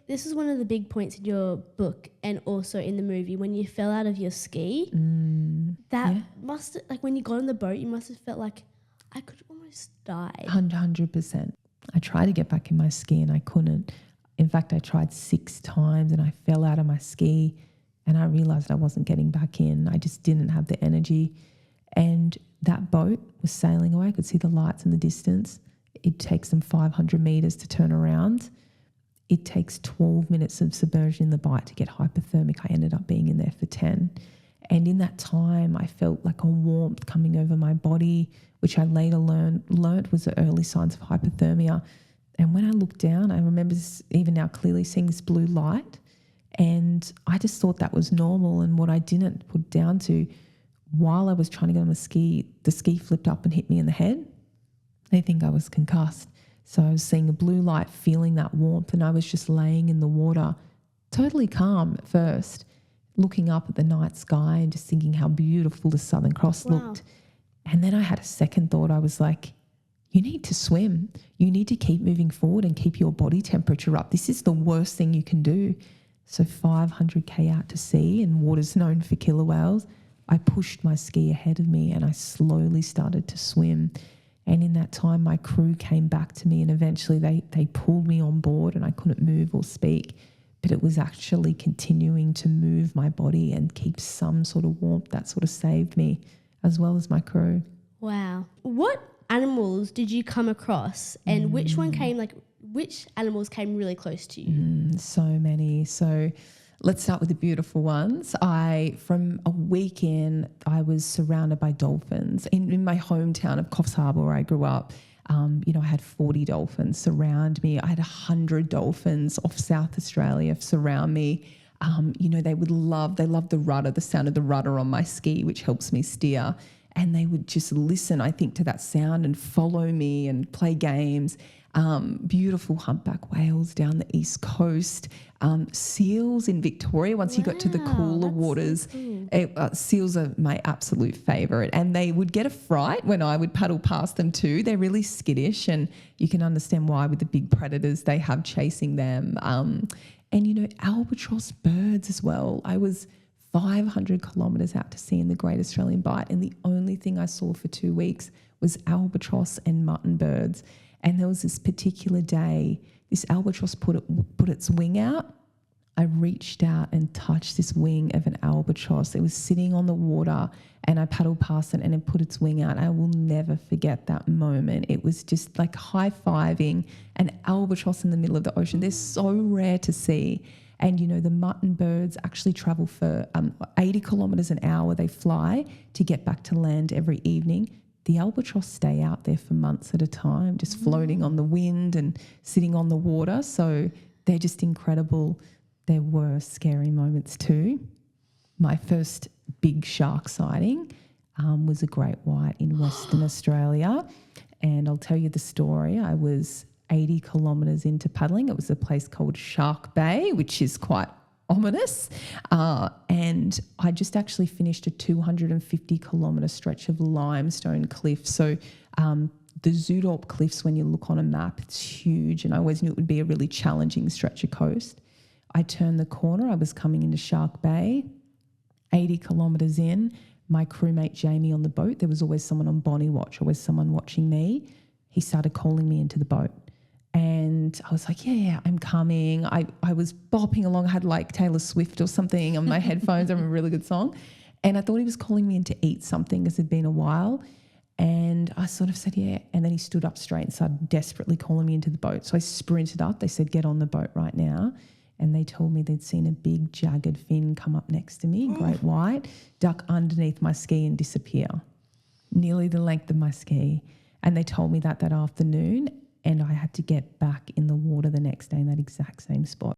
this is one of the big points in your book and also in the movie when you fell out of your ski. That must, like when you got on the boat, you must have felt like I could almost die. 100%. I tried to get back in my ski and I couldn't. In fact, I tried 6 times and I fell out of my ski and I realized I wasn't getting back in. I just didn't have the energy. And that boat was sailing away. I could see the lights in the distance. It takes them 500 meters to turn around. It takes 12 minutes of submersion in the bight to get hypothermic. I ended up being in there for 10. And in that time, I felt like a warmth coming over my body, which I later learned was the early signs of hypothermia. And when I looked down, I remember even now clearly seeing this blue light. And I just thought that was normal. And what I didn't put down to, while I was trying to get on the ski flipped up and hit me in the head. They think I was concussed. So I was seeing a blue light, feeling that warmth, and I was just laying in the water, totally calm at first, looking up at the night sky and just thinking how beautiful the Southern Cross looked. And then I had a second thought. I was like, you need to swim. You need to keep moving forward and keep your body temperature up. This is the worst thing you can do. So 500k out to sea, and water's known for killer whales. I pushed my ski ahead of me and I slowly started to swim. And in that time, my crew came back to me and eventually they pulled me on board and I couldn't move or speak. But it was actually continuing to move my body and keep some sort of warmth that sort of saved me, as well as my crew. Wow. What animals did you come across and which animals came really close to you? So many. So let's start with the beautiful ones. From a week in, I was surrounded by dolphins. In my hometown of Coffs Harbour where I grew up, I had 40 dolphins surround me. I had 100 dolphins off South Australia surround me. They love the rudder, the sound of the rudder on my ski, which helps me steer. And they would just listen, I think, to that sound and follow me and play games. Beautiful humpback whales down the east coast, seals in Victoria. Once you got to the cooler waters, seals are my absolute favourite. And they would get a fright when I would paddle past them too. They're really skittish, and you can understand why with the big predators they have chasing them. Albatross birds as well. I was 500 kilometres out to sea in the Great Australian Bight, and the only thing I saw for 2 weeks was albatross and mutton birds. And there was this particular day, this albatross put its wing out. I reached out and touched this wing of an albatross. It was sitting on the water and I paddled past it and it put its wing out. I will never forget that moment. It was just like high-fiving an albatross in the middle of the ocean. They're so rare to see. And, the mutton birds actually travel for 80 kilometres an hour. They fly to get back to land every evening. The albatross stay out there for months at a time, just floating on the wind and sitting on the water. So they're just incredible. There were scary moments too. My first big shark sighting was a great white in Western Australia. And I'll tell you the story. I was 80 kilometres into paddling. It was a place called Shark Bay, which is quite ominous. And I just actually finished a 250 kilometre stretch of limestone cliff. So the Zoodorp Cliffs, when you look on a map, it's huge. And I always knew it would be a really challenging stretch of coast. I turned the corner. I was coming into Shark Bay, 80 kilometres in. My crewmate Jamie on the boat, there was always someone on Bonnie watch, always someone watching me. He started calling me into the boat. And I was like, yeah, I'm coming. I was bopping along. I had like Taylor Swift or something on my headphones. I'm a really good song. And I thought he was calling me in to eat something because it'd been a while. And I sort of said, yeah. And then he stood up straight and started desperately calling me into the boat. So I sprinted up. They said, get on the boat right now. And they told me they'd seen a big jagged fin come up next to me, great white, duck underneath my ski and disappear, nearly the length of my ski. And they told me that afternoon. And I had to get back in the water the next day in that exact same spot